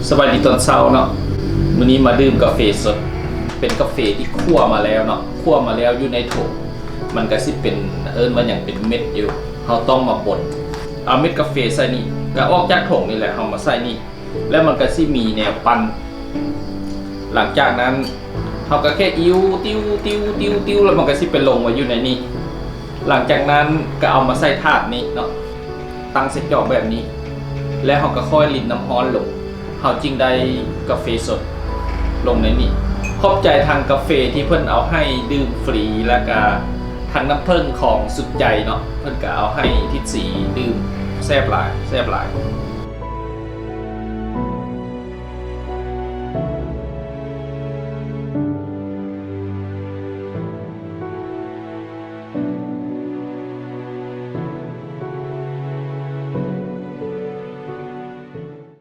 สวัสดีตอนเช้าเนาะมื้อนี้มาดื่มกาแฟสดเป็นกาแฟที่คั่วมาแล้วเนาะคั่วมาแล้วอยู่ในโถมันก็สิเป็นมันอย่างเป็นเม็ดอยู่เราต้องมาบดเอาเม็ดกาแฟใส่นี่ก็ออกจากโถนี่แหละเอามาใส่นี่แล้วมันก็สิมีแนวปั่นหลังจากนั้นเราก็แค่ติ้วแล้วมันก็สิเป็นลงไว้อยู่ในนี่หลังจากนั้นก็เอามาใส่ถาดนี้เนาะตั้งใส่จอกแบบนี้แล้วเราก็ค่อยรินน้ำร้อนลงเขาจริงได้กาแฟสดลงในนี้ขอบใจทางกาแฟที่เพิ่นเอาให้ดื่มฟรีแล้วก็ทางน้ำเพิ่งของสุดใจเนาะเพิ่นก็เอาให้ทิศสีดื่มแซ่บหลาย